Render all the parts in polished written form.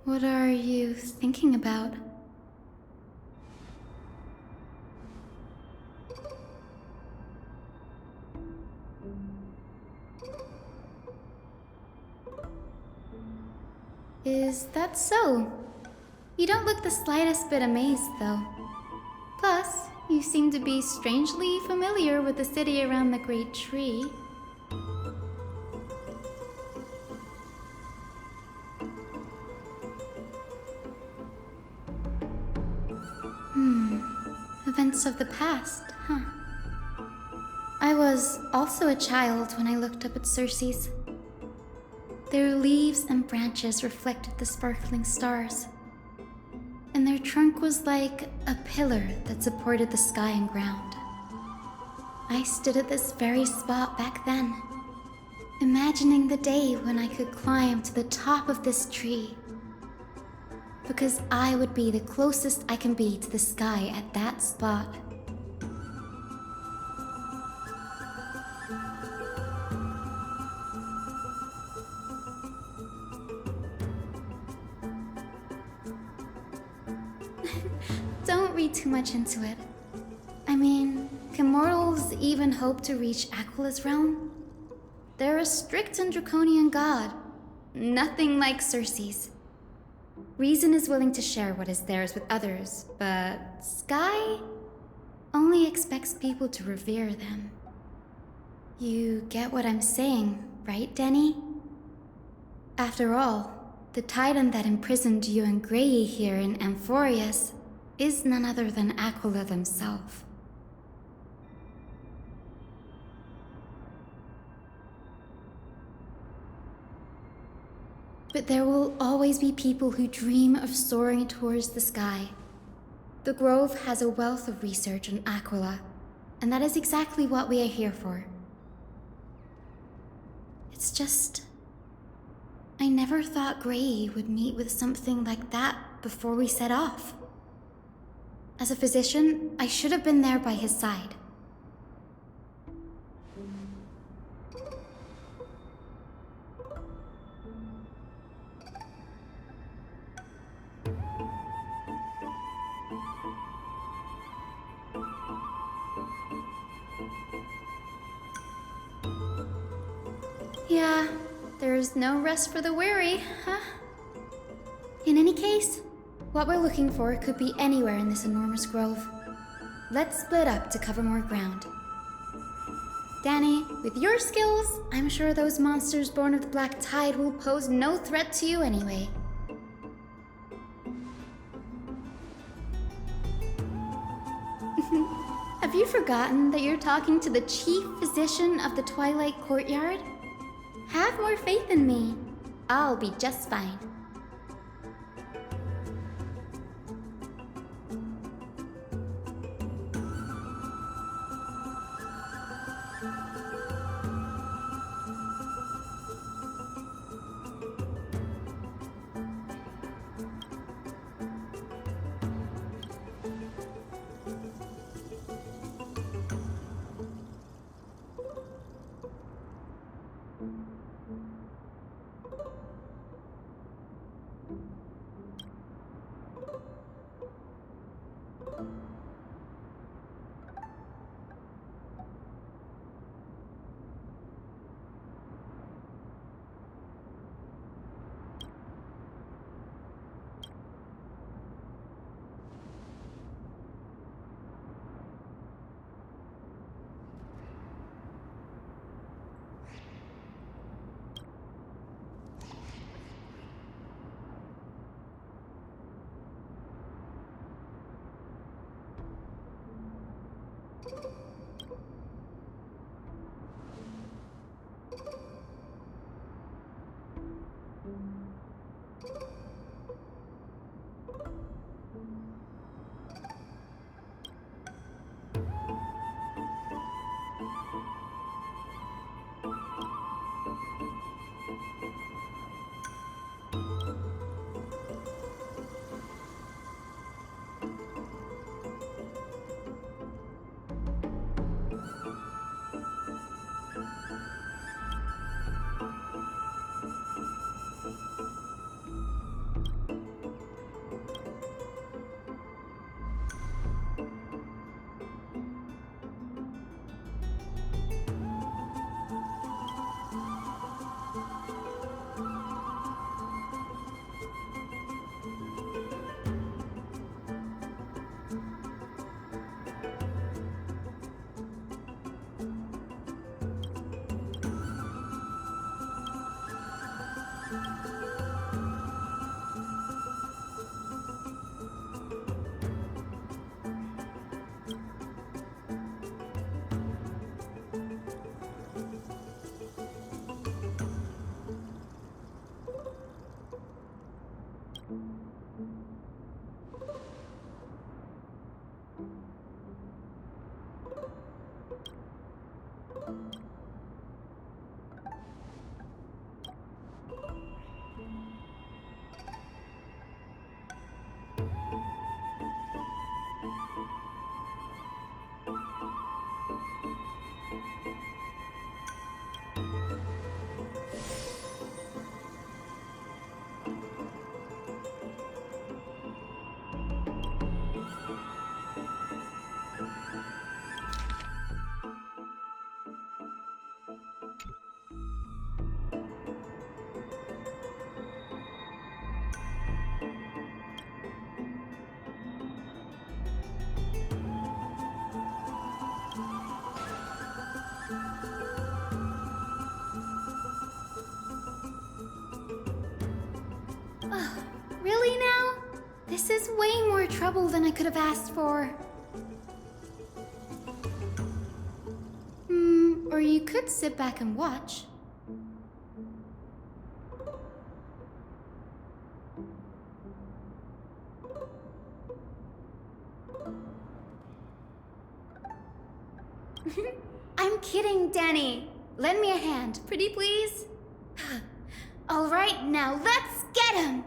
What are you thinking about? Is that so? You don't look the slightest bit amazed, though. Plus, you seem to be strangely familiar with the city around the Great Tree. Events of the past, huh? I was also a child when I looked up at Circe's. Their leaves and branches reflected the sparkling stars, and their trunk was like a pillar that supported the sky and ground. I stood at this very spot back then, imagining the day when I could climb to the top of this tree, because I would be the closest I can be to the sky at that spot. Don't read too much into it. I mean, can mortals even hope to reach Aquila's realm? They're a strict and draconian god. Nothing like Circe's. Reason is willing to share what is theirs with others, but Sky only expects people to revere them. You get what I'm saying, right, Denny? After all, the titan that imprisoned you and Grey here in Amphorius is none other than Aquila themselves. But there will always be people who dream of soaring towards the sky. The Grove has a wealth of research on Aquila, and that is exactly what we are here for. It's just, I never thought Grey would meet with something like that before we set off. As a physician, I should have been there by his side. Yeah, there's no rest for the weary, huh? In any case, what we're looking for could be anywhere in this enormous grove. Let's split up to cover more ground. Danny, with your skills, I'm sure those monsters born of the Black Tide will pose no threat to you anyway. Have you forgotten that you're talking to the chief physician of the Twilight Courtyard? Have more faith in me. I'll be just fine. Really now? This is way more trouble than I could have asked for. Or you could sit back and watch. I'm kidding, Danny. Lend me a hand, pretty please. All right, now let's get him!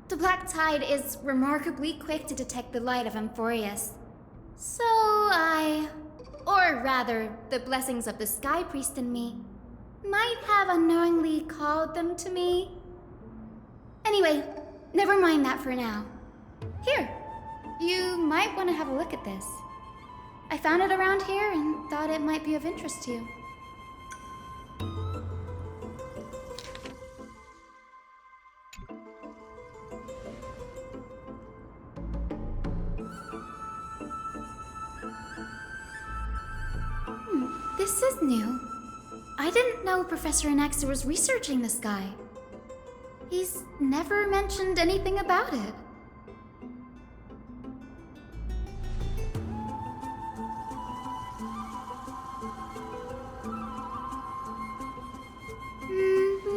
The Black Tide is remarkably quick to detect the light of Amphorius. So or rather, the blessings of the Sky Priest in me, might have unknowingly called them to me. Anyway, never mind that for now. Here, you might want to have a look at this. I found it around here and thought it might be of interest to you. This is new. I didn't know Professor Anaxa was researching the sky. He's never mentioned anything about it.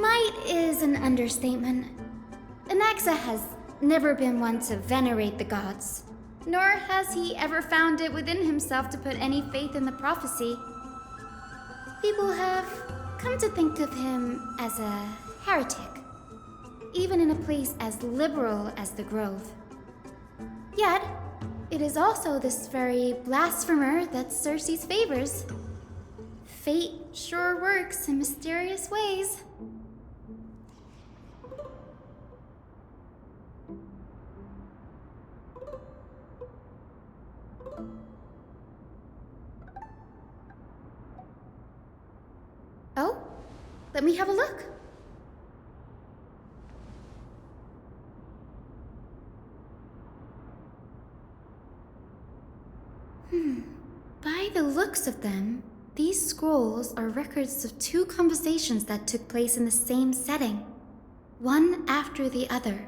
Might is an understatement. Anaxa has never been one to venerate the gods, nor has he ever found it within himself to put any faith in the prophecy. People have come to think of him as a heretic, even in a place as liberal as the Grove. Yet, it is also this very blasphemer that Circe's favors. Fate sure works in mysterious ways. Oh, let me have a look. By the looks of them, these scrolls are records of two conversations that took place in the same setting, one after the other.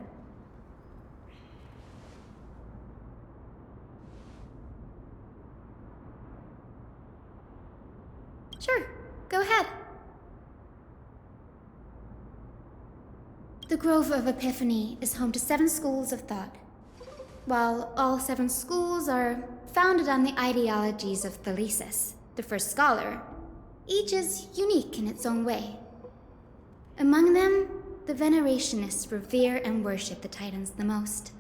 Sure, go ahead. The Grove of Epiphany is home to 7 schools of thought. While all 7 schools are founded on the ideologies of Thalesis, the first scholar, each is unique in its own way. Among them, the Venerationists revere and worship the Titans the most.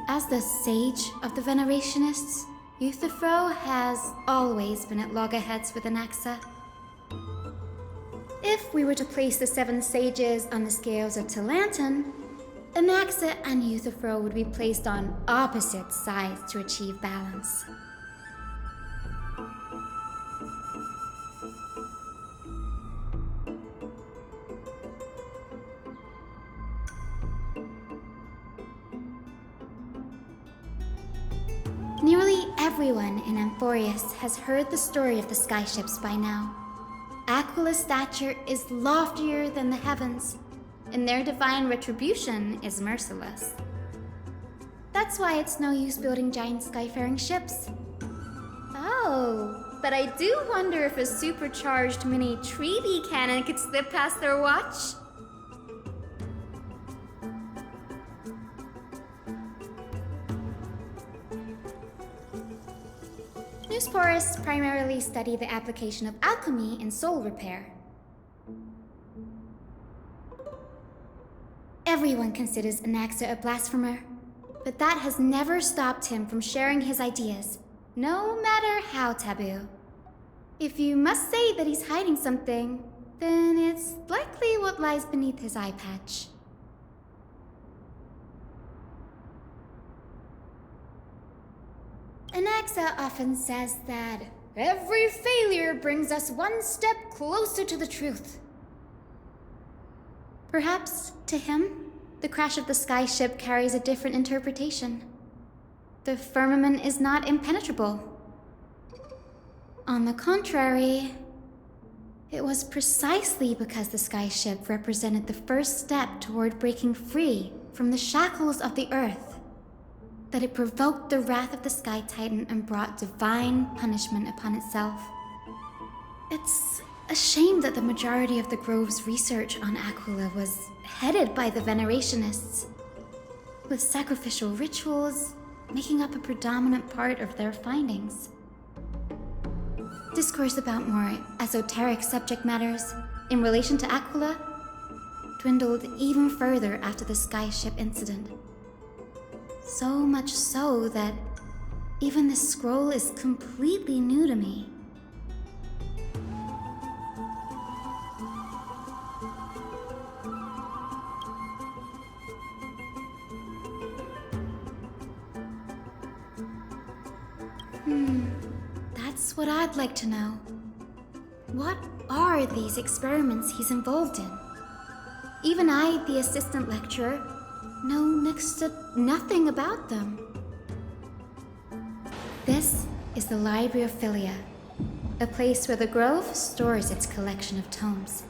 As the sage of the Venerationists, Euthyphro has always been at loggerheads with Anaxa. If we were to place the 7 sages on the scales of Talanton, Anaxa and Euthyphro would be placed on opposite sides to achieve balance. Nearly everyone in Amphorius has heard the story of the skyships by now. Aquila's stature is loftier than the heavens, and their divine retribution is merciless. That That's why it's no use building giant skyfaring ships. Oh, but I do wonder if a supercharged mini treaty cannon could slip past their watch. Newsporists primarily study the application of alchemy in soul repair. Everyone considers Anaxa a blasphemer, but that has never stopped him from sharing his ideas, no matter how taboo. If you must say that he's hiding something, then it's likely what lies beneath his eye patch. Anaxa often says that every failure brings us one step closer to the truth. Perhaps, to him, the crash of the skyship carries a different interpretation. The firmament is not impenetrable. On the contrary, it was precisely because the skyship represented the first step toward breaking free from the shackles of the Earth that it provoked the wrath of the Sky Titan and brought divine punishment upon itself. It's a shame that the majority of the Grove's research on Aquila was headed by the Venerationists, with sacrificial rituals making up a predominant part of their findings. Discourse about more esoteric subject matters in relation to Aquila dwindled even further after the skyship incident. So much so that even this scroll is completely new to me. That's what I'd like to know. What are these experiments he's involved in? Even I, the assistant lecturer, know next to nothing about them. This is the Library of Philia, a place where the Grove stores its collection of tomes.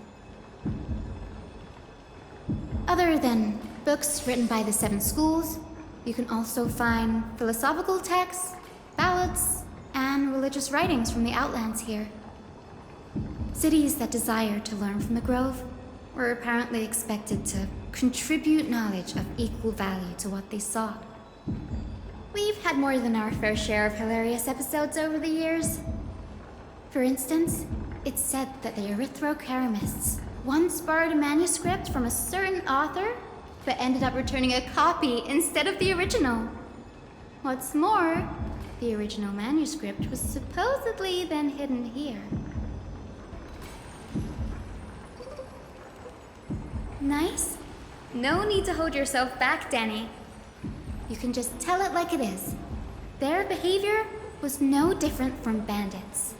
Other than books written by the 7 schools, you can also find philosophical texts, ballads, and religious writings from the Outlands here. Cities that desire to learn from the Grove were apparently expected to contribute knowledge of equal value to what they sought. We've had more than our fair share of hilarious episodes over the years. For instance, it's said that the Erythrocheramists once borrowed a manuscript from a certain author, but ended up returning a copy instead of the original. What's more, the original manuscript was supposedly then hidden here. Nice? No need to hold yourself back, Danny. You can just tell it like it is. Their behavior was no different from bandits.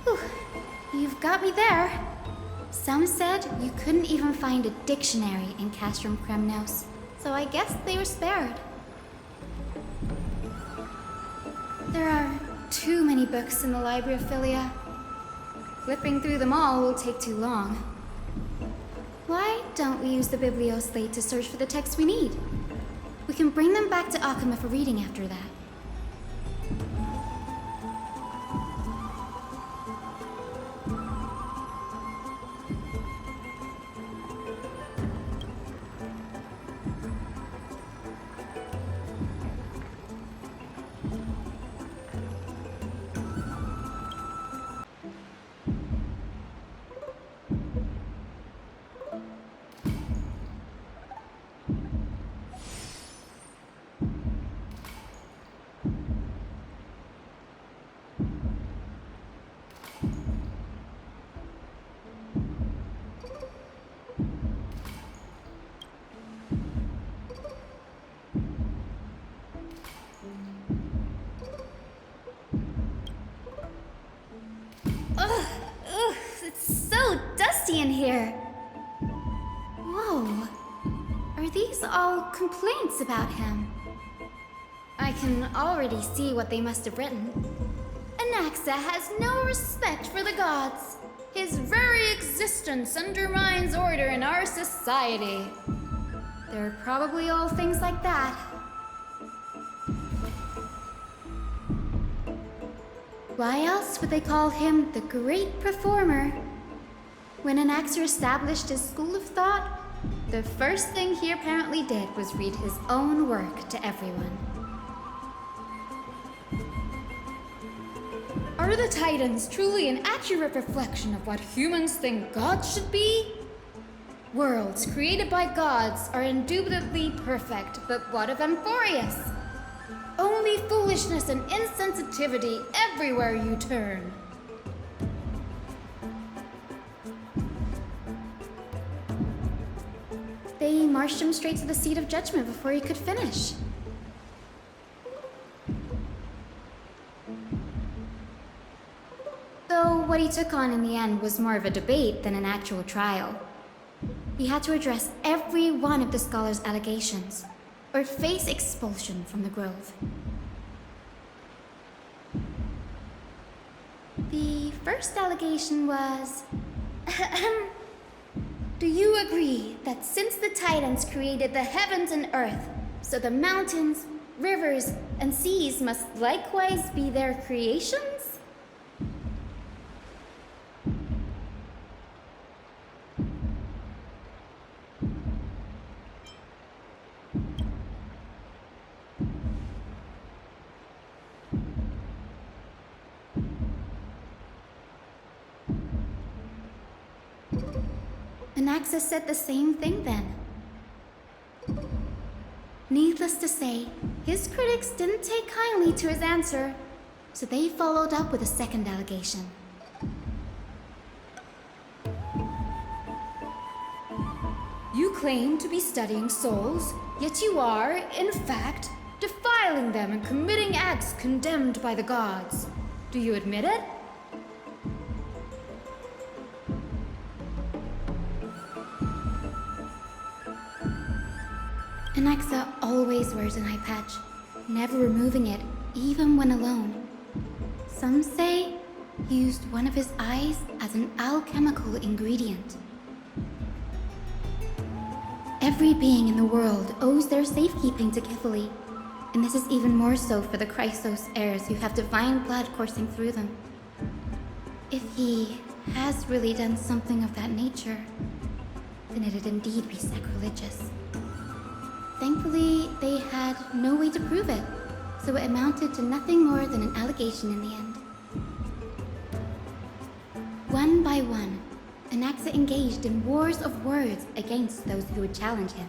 Whew. You've got me there. Some said you couldn't even find a dictionary in Castrum Kremnos, so I guess they were spared. There are too many books in the Library of Philia. Flipping through them all will take too long. Why don't we use the Biblioslate to search for the texts we need? We can bring them back to Akama for reading after that. In here. Whoa. Are these all complaints about him? I can already see what they must have written. Anaxa has no respect for the gods. resistance undermines order in our society. They're probably all things like that. Why else would they call him the Great Performer? When Anaxer established his school of thought, the first thing he apparently did was read his own work to everyone. Are the Titans truly an accurate reflection of what humans think gods should be? Worlds created by gods are indubitably perfect, but what of Amphorius? Only foolishness and insensitivity everywhere you turn. They marched him straight to the seat of judgment before he could finish. Though what he took on in the end was more of a debate than an actual trial. He had to address every one of the scholar's allegations, or face expulsion from the Grove. The first allegation was... Do you agree that since the Titans created the heavens and earth, so the mountains, rivers, and seas must likewise be their creations? Anaxes said the same thing then. Needless to say, his critics didn't take kindly to his answer, so they followed up with a second allegation. You claim to be studying souls, yet you are, in fact, defiling them and committing acts condemned by the gods. Do you admit it? Anaxa always wears an eye patch, never removing it, even when alone. Some say he used one of his eyes as an alchemical ingredient. Every being in the world owes their safekeeping to Kifili, and this is even more so for the Chrysos heirs who have divine blood coursing through them. If he has really done something of that nature, then it'd indeed be sacrilegious. Thankfully, they had no way to prove it, so it amounted to nothing more than an allegation in the end. One by one, Anaxa engaged in wars of words against those who would challenge him.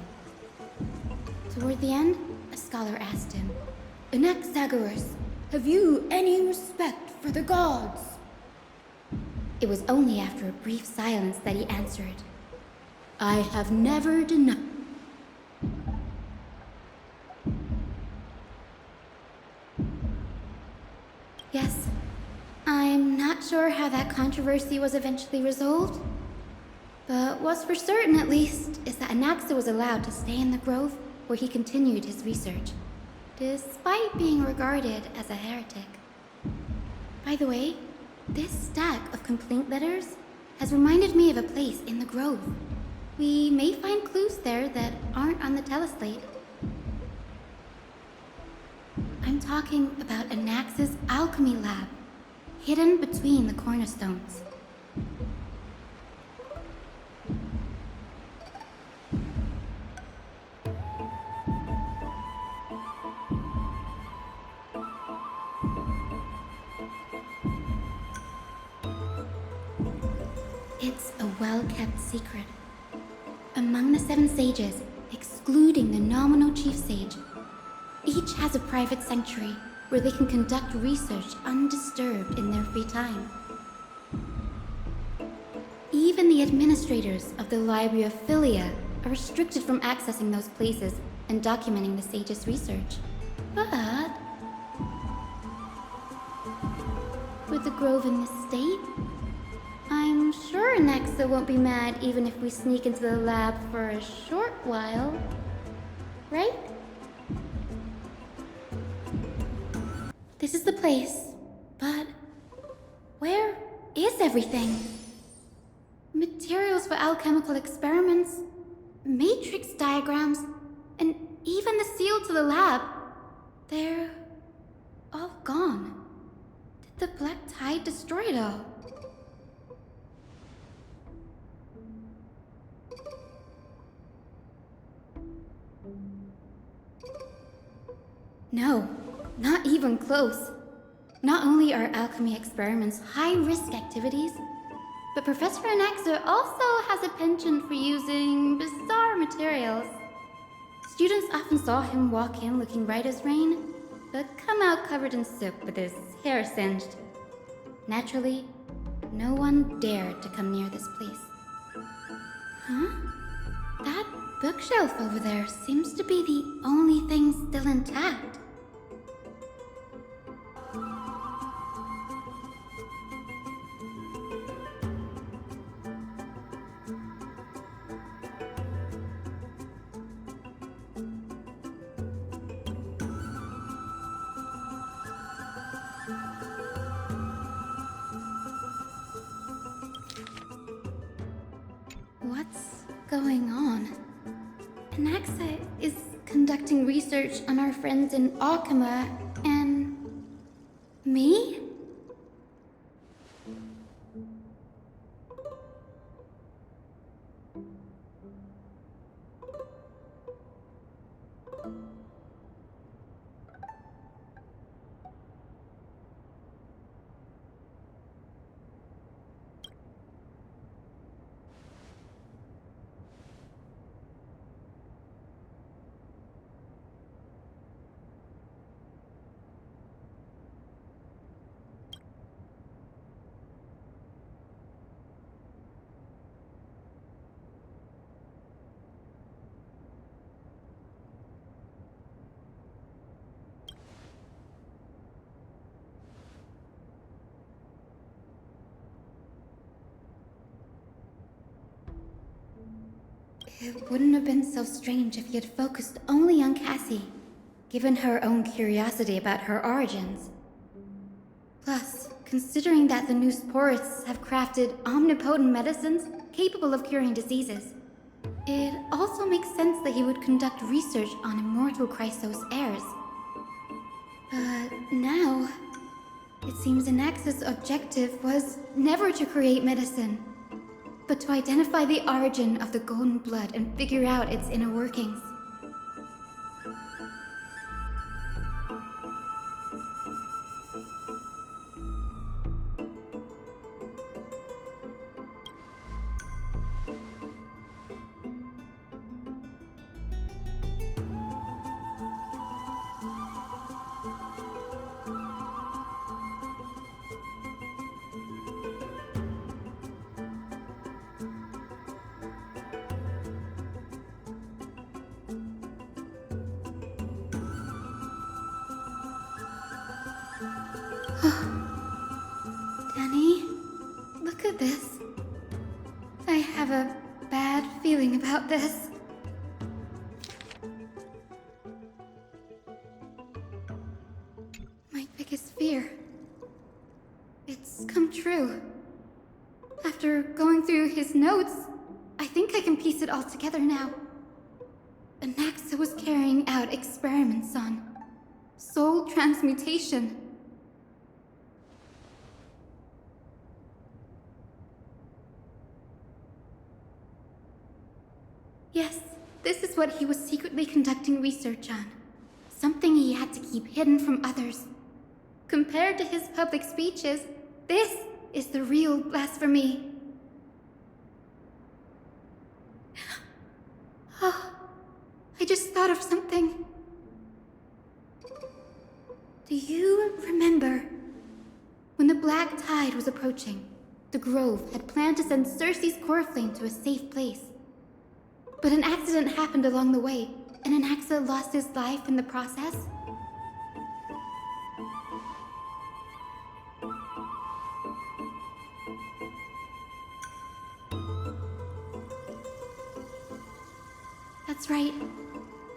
Toward the end, a scholar asked him, "Anaxagoras, have you any respect for the gods?" It was only after a brief silence that he answered, "I have never denied..." Yes, I'm not sure how that controversy was eventually resolved, but what's for certain at least is that Anaxa was allowed to stay in the Grove where he continued his research, despite being regarded as a heretic. By the way, this stack of complaint letters has reminded me of a place in the Grove. We may find clues there that aren't on the teleslate. I'm talking about Anax's alchemy lab, hidden between the cornerstones. It's a well-kept secret. Among the 7 sages, excluding the nominal chief sage, each has a private sanctuary where they can conduct research undisturbed in their free time. Even the administrators of the Library of Philia are restricted from accessing those places and documenting the sage's research. But with the Grove in this state, I'm sure Anaxa won't be mad even if we sneak into the lab for a short while, right? This is the place, but where is everything? materials for alchemical experiments, matrix diagrams, and even the seal to the lab. They're all gone. Did the black tide destroy it all? No, not even close. Not only are alchemy experiments high-risk activities, but Professor Anaxa also has a penchant for using bizarre materials. Students often saw him walk in looking bright as rain, but come out covered in soot with his hair singed. Naturally, no one dared to come near this place. Huh? That bookshelf over there seems to be the only thing still intact. What's going on? Anaxa is conducting research on our friends in Alchema and... me? It wouldn't have been so strange if he had focused only on Cassie, given her own curiosity about her origins. Plus, considering that the new sporists have crafted omnipotent medicines capable of curing diseases, it also makes sense that he would conduct research on immortal Chrysos heirs. But now, it seems Anaxa's objective was never to create medicine, but to identify the origin of the golden blood and figure out its inner workings. Danny, look at this. I have a bad feeling about this. My biggest fear. It's come true. After going through his notes, I think I can piece it all together now. Anaxa was carrying out experiments on soul transmutation. Yes, this is what he was secretly conducting research on. Something he had to keep hidden from others. Compared to his public speeches, this is the real blasphemy. Oh, I just thought of something. Do you remember when the black tide was approaching? The Grove had planned to send Cersei's core flame to a safe place. But an accident happened along the way, and Anaxa lost his life in the process. That's right.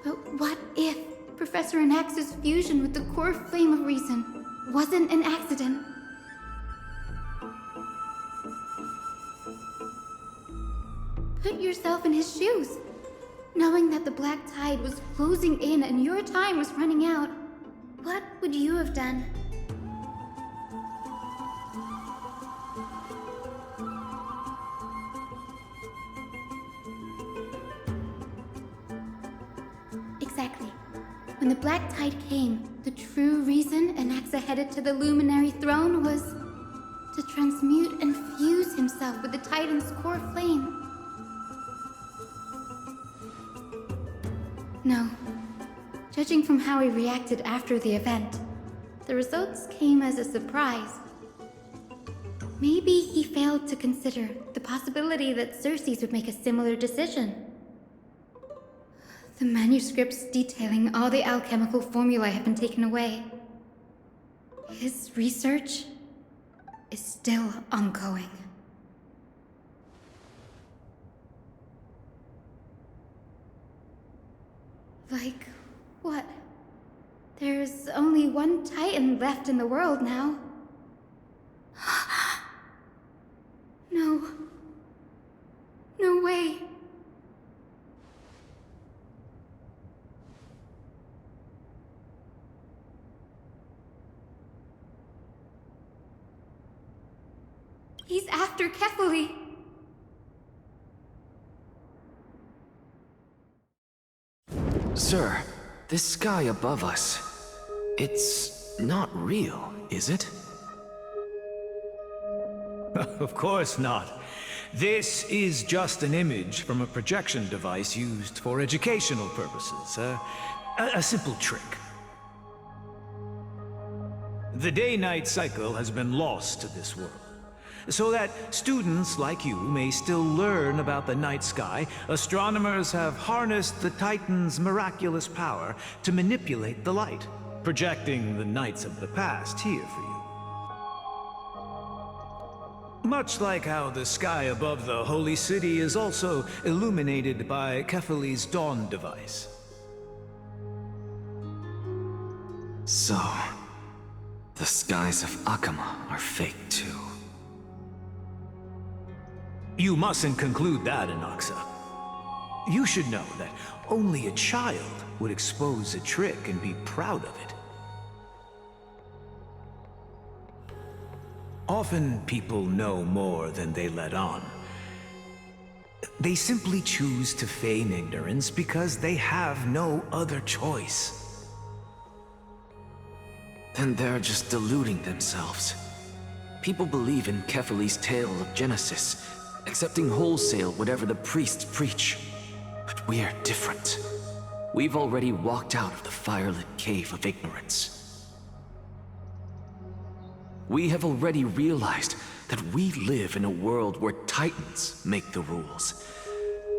But what if Professor Anaxa's fusion with the core flame of reason wasn't an accident? Put yourself in his shoes. Knowing that the black tide was closing in and your time was running out, what would you have done? Exactly. When the black tide came, the true reason Anaxa headed to the luminary throne was to transmute and fuse himself with the Titan's core flame. No. Judging from how he reacted after the event, the results came as a surprise. Maybe he failed to consider the possibility that Xerxes would make a similar decision. The manuscripts detailing all the alchemical formulae have been taken away. His research is still ongoing. Like, what? There's only one Titan left in the world now. No. No way. He's after Kefali. Sir, this sky above us, it's not real, is it? Of course not. This is just an image from a projection device used for educational purposes. A simple trick. The day-night cycle has been lost to this world, so that students like you may still learn about the night sky. Astronomers have harnessed the Titan's miraculous power to manipulate the light, projecting the nights of the past here for you. Much like how the sky above the Holy City is also illuminated by Kefali's dawn device. So, the skies of Akama are fake too. You mustn't conclude that, Anaxa. You should know that only a child would expose a trick and be proud of it. Often people know more than they let on. They simply choose to feign ignorance because they have no other choice. Then they're just deluding themselves. People believe in Kefali's tale of Genesis, accepting wholesale whatever the priests preach. But we're different. We've already walked out of the firelit cave of ignorance. We have already realized that we live in a world where Titans make the rules.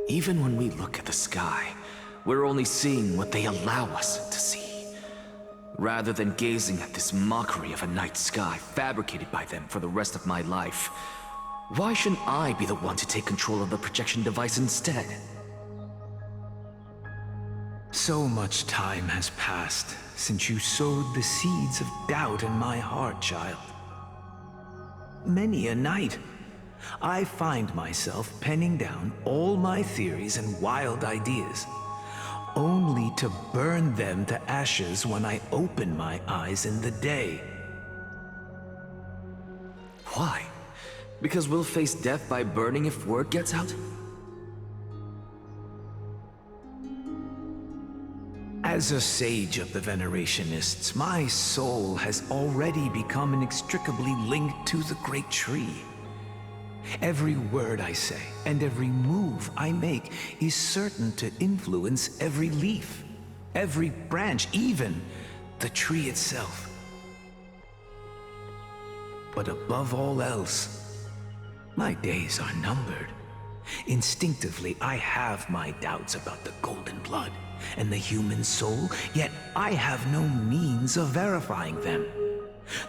Even when we look at the sky, we're only seeing what they allow us to see, rather than gazing at this mockery of a night sky fabricated by them for the rest of my life. Why shouldn't I be the one to take control of the projection device instead? So much time has passed since you sowed the seeds of doubt in my heart, child. Many a night, I find myself penning down all my theories and wild ideas, only to burn them to ashes when I open my eyes in the day. Why? Because we'll face death by burning if word gets out? As a sage of the Venerationists, my soul has already become inextricably linked to the great tree. Every word I say and every move I make is certain to influence every leaf, every branch, even the tree itself. But above all else, my days are numbered. Instinctively, I have my doubts about the golden blood and the human soul, yet I have no means of verifying them.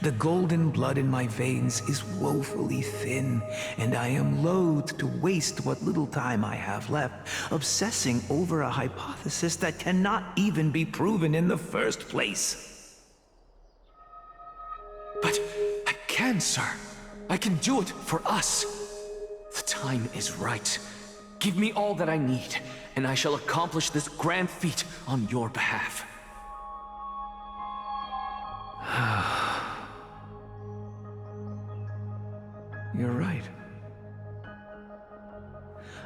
The golden blood in my veins is woefully thin, and I am loath to waste what little time I have left obsessing over a hypothesis that cannot even be proven in the first place. But I can, sir. I can do it for us. The time is right. Give me all that I need, and I shall accomplish this grand feat on your behalf. You're right.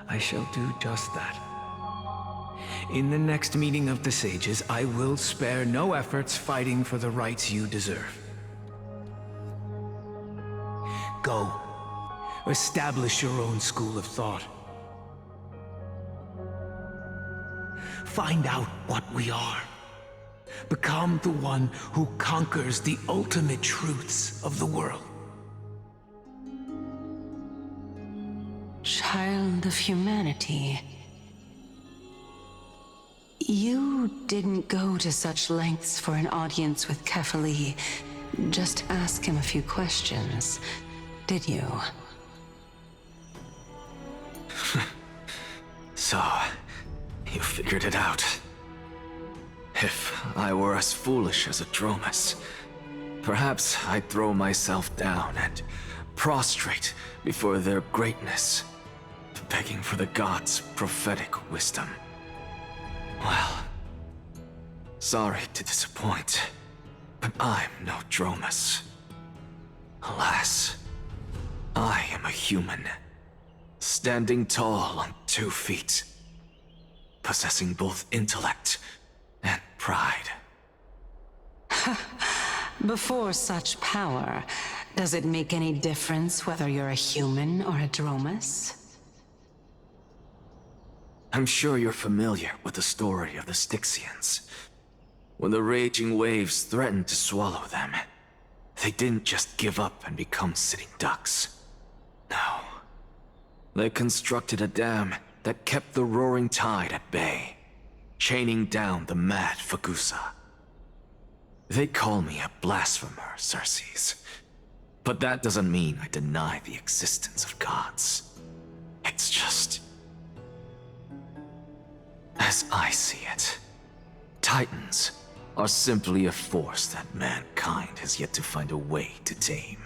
I shall do just that. In the next meeting of the sages, I will spare no efforts fighting for the rights you deserve. Go. Establish your own school of thought. Find out what we are. Become the one who conquers the ultimate truths of the world. Child of humanity. You didn't go to such lengths for an audience with Kefali. Just ask him a few questions, did you? So, you figured it out. If I were as foolish as a Dromus, perhaps I'd throw myself down and prostrate before their greatness, begging for the gods' prophetic wisdom. Well, sorry to disappoint, but I'm no Dromus. Alas, I am a human, standing tall on 2 feet, possessing both intellect and pride. Before such power, does it make any difference whether you're a human or a Dromus? I'm sure you're familiar with the story of the Styxians. When the raging waves threatened to swallow them, they didn't just give up and become sitting ducks. No. They constructed a dam that kept the roaring tide at bay, chaining down the mad Fagusa. They call me a blasphemer, Xerxes. But that doesn't mean I deny the existence of gods. It's just... as I see it, Titans are simply a force that mankind has yet to find a way to tame.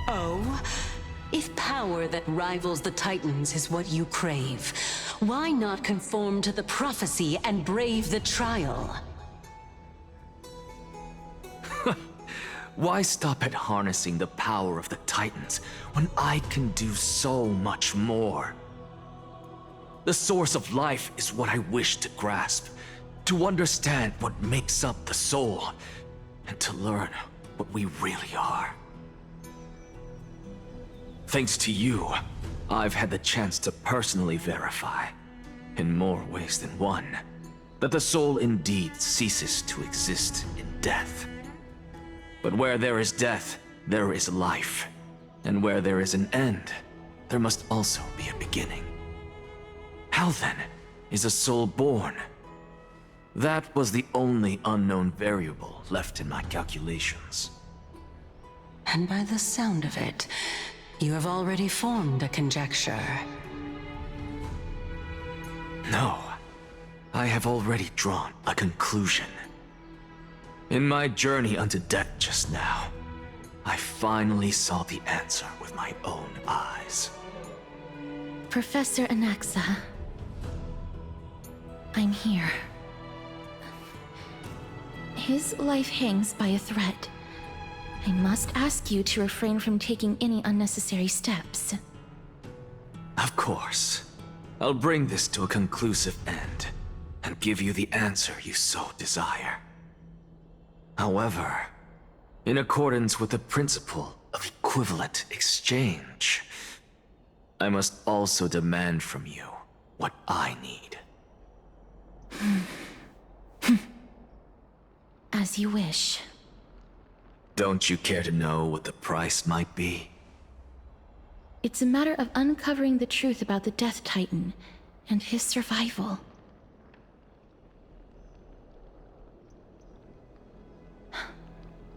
Oh? If power that rivals the Titans is what you crave, why not conform to the prophecy and brave the trial? Why stop at harnessing the power of the Titans when I can do so much more? The source of life is what I wish to grasp, to understand what makes up the soul, and to learn what we really are. Thanks to you, I've had the chance to personally verify, in more ways than one, that the soul indeed ceases to exist in death. But where there is death, there is life. And where there is an end, there must also be a beginning. How then is a soul born? That was the only unknown variable left in my calculations. And by the sound of it, you have already formed a conjecture. No, I have already drawn a conclusion. In my journey unto death just now, I finally saw the answer with my own eyes. Professor Anaxa, I'm here. His life hangs by a thread. I must ask you to refrain from taking any unnecessary steps. Of course. I'll bring this to a conclusive end, and give you the answer you so desire. However, in accordance with the principle of equivalent exchange, I must also demand from you what I need. As you wish. Don't you care to know what the price might be? It's a matter of uncovering the truth about the Death Titan and his survival.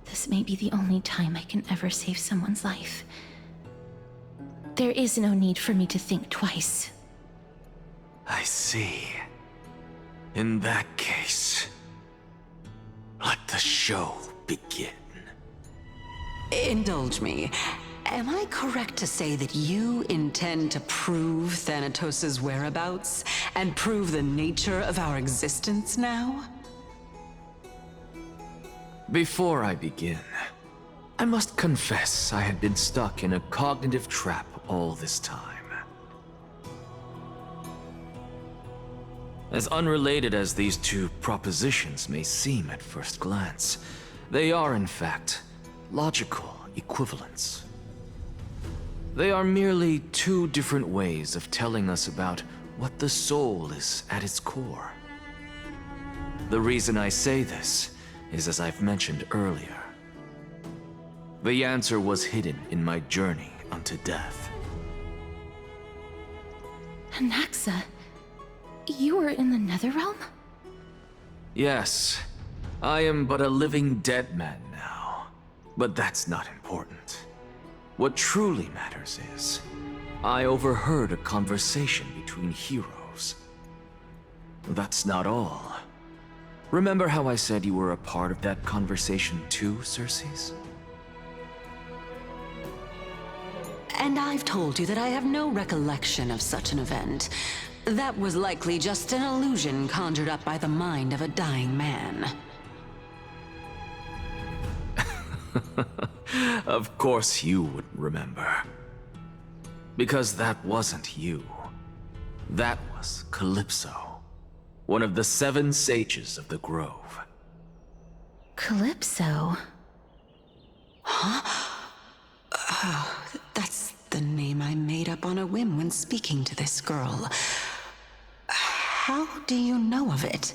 This may be the only time I can ever save someone's life. There is no need for me to think twice. I see. In that case, let the show begin. Indulge me. Am I correct to say that you intend to prove Thanatos' whereabouts and prove the nature of our existence now? Before I begin, I must confess I had been stuck in a cognitive trap all this time. As unrelated as these two propositions may seem at first glance, they are in fact logical equivalents. They are merely two different ways of telling us about what the soul is at its core. The reason I say this is as I've mentioned earlier. The answer was hidden in my journey unto death. Anaxa, you were in the Netherrealm? Yes, I am but a living dead man now, but that's not important. What truly matters is, I overheard a conversation between heroes. That's not all. Remember how I said you were a part of that conversation too, Circes? And I've told you that I have no recollection of such an event. That was likely just an illusion conjured up by the mind of a dying man. Of course you wouldn't remember. Because that wasn't you. That was Calypso, one of the 7 sages of the Grove. Calypso? That's the name I made up on a whim when speaking to this girl. How do you know of it?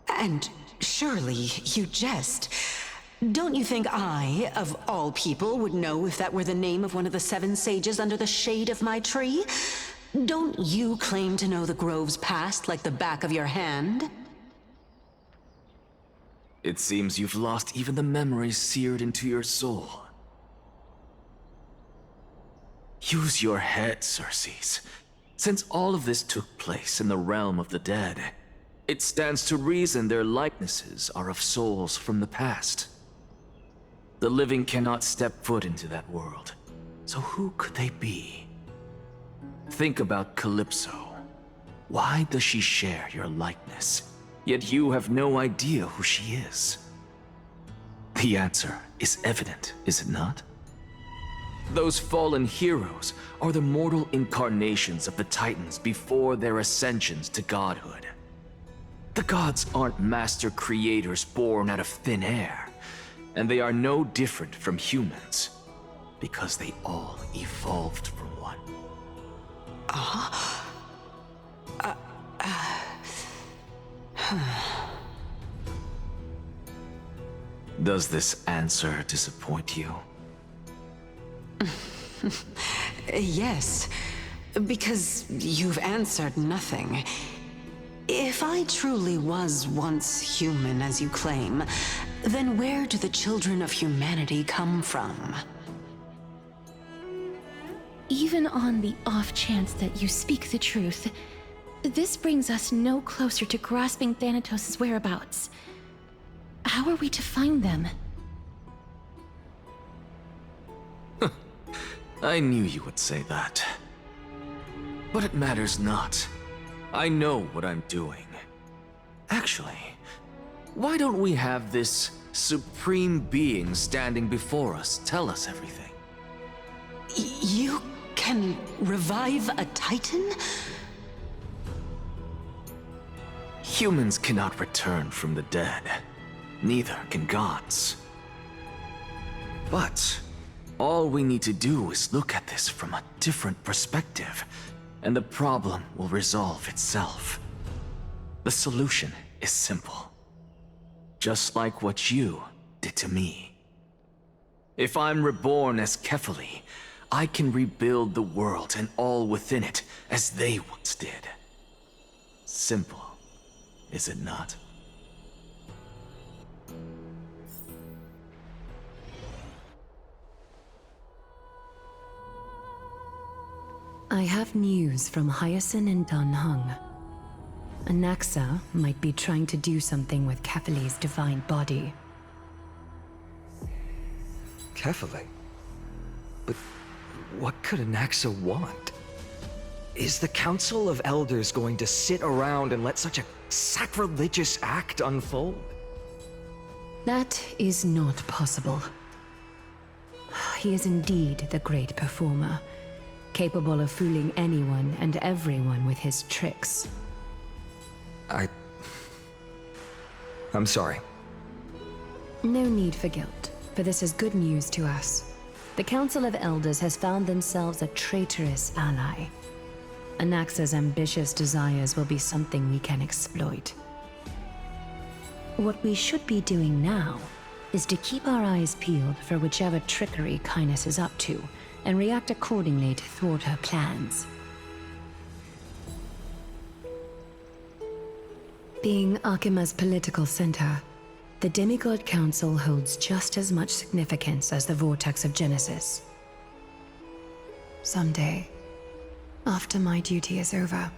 And surely you jest. Don't you think I, of all people, would know if that were the name of one of the 7 sages under the shade of my tree? Don't you claim to know the Grove's past like the back of your hand? It seems you've lost even the memories seared into your soul. Use your head, Circes. Since all of this took place in the realm of the dead, it stands to reason their likenesses are of souls from the past. The living cannot step foot into that world, so who could they be? Think about Calypso. Why does she share your likeness, yet you have no idea who she is? The answer is evident, is it not? Those fallen heroes are the mortal incarnations of the Titans before their ascensions to godhood. The gods aren't master creators born out of thin air, and they are no different from humans, because they all evolved from one. Does this answer disappoint you? Yes, because you've answered nothing. If I truly was once human, as you claim, then where do the children of humanity come from? Even on the off chance that you speak the truth, this brings us no closer to grasping Thanatos' whereabouts. How are we to find them? I knew you would say that. But it matters not. I know what I'm doing. Actually, why don't we have this supreme being standing before us tell us everything? You can revive a Titan? Humans cannot return from the dead. Neither can gods. But all we need to do is look at this from a different perspective, and the problem will resolve itself. The solution is simple. Just like what you did to me. If I'm reborn as Kefali, I can rebuild the world and all within it as they once did. Simple, is it not? I have news from Hyacinth and Danheng. Anaxa might be trying to do something with Kefali's divine body. Kefale. But what could Anaxa want? Is the Council of Elders going to sit around and let such a sacrilegious act unfold? That is not possible. He is indeed the great performer, capable of fooling anyone and everyone with his tricks. I'm sorry. No need for guilt, for this is good news to us. The Council of Elders has found themselves a traitorous ally. Anaxa's ambitious desires will be something we can exploit. What we should be doing now is to keep our eyes peeled for whichever trickery Kynus is up to, and react accordingly to thwart her plans. Being Akima's political center, the Demigod Council holds just as much significance as the Vortex of Genesis. Someday, after my duty is over,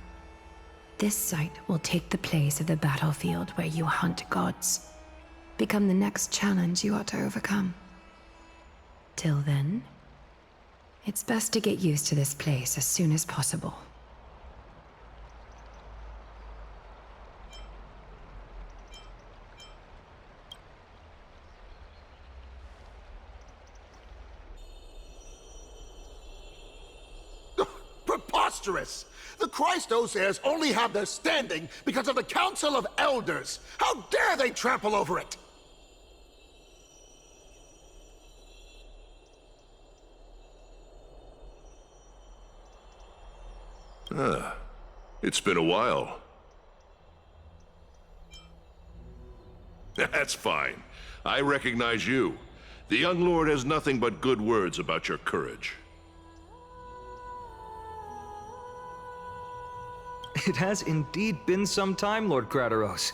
this site will take the place of the battlefield where you hunt gods. Become the next challenge you ought to overcome. Till then, it's best to get used to this place as soon as possible. Preposterous! The Christos heirs only have their standing because of the Council of Elders! How dare they trample over it! It's been a while. That's fine. I recognize you. The young lord has nothing but good words about your courage. It has indeed been some time, Lord Krateros.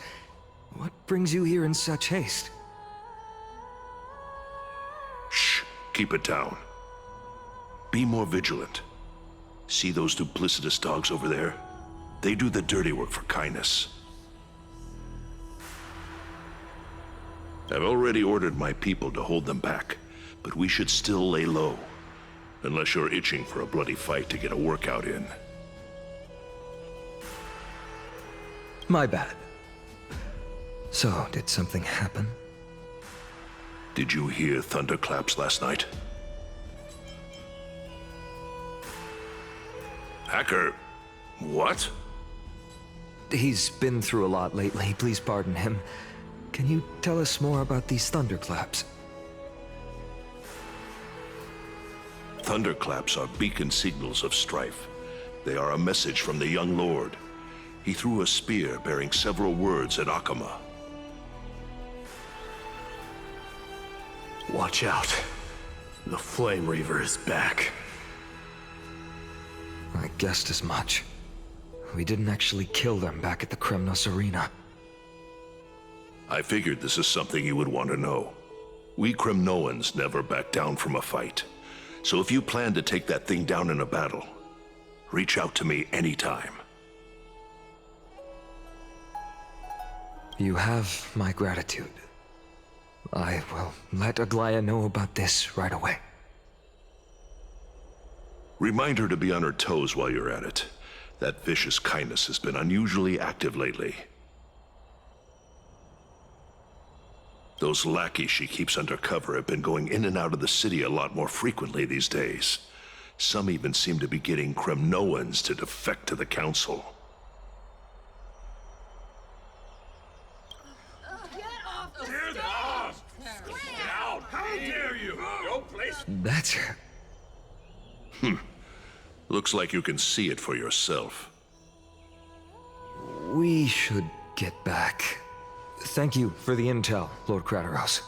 What brings you here in such haste? Shh, keep it down. Be more vigilant. See those duplicitous dogs over there? They do the dirty work for Kynus. I've already ordered my people to hold them back, but we should still lay low. Unless you're itching for a bloody fight to get a workout in. My bad. So, did something happen? Did you hear thunderclaps last night? Hacker, what? He's been through a lot lately, please pardon him. Can you tell us more about these thunderclaps? Thunderclaps are beacon signals of strife. They are a message from the young lord. He threw a spear bearing several words at Akama. Watch out. The Flame Reaver is back. I guessed as much. We didn't actually kill them back at the Kremnos Arena. I figured this is something you would want to know. We Kremnoans never back down from a fight. So if you plan to take that thing down in a battle, reach out to me anytime. You have my gratitude. I will let Aglaya know about this right away. Remind her to be on her toes while you're at it. That vicious Kynus has been unusually active lately. Those lackeys she keeps under cover have been going in and out of the city a lot more frequently these days. Some even seem to be getting Kremnoans to defect to the Council. That's... Looks like you can see it for yourself. We should get back. Thank you for the intel, Lord Krateros.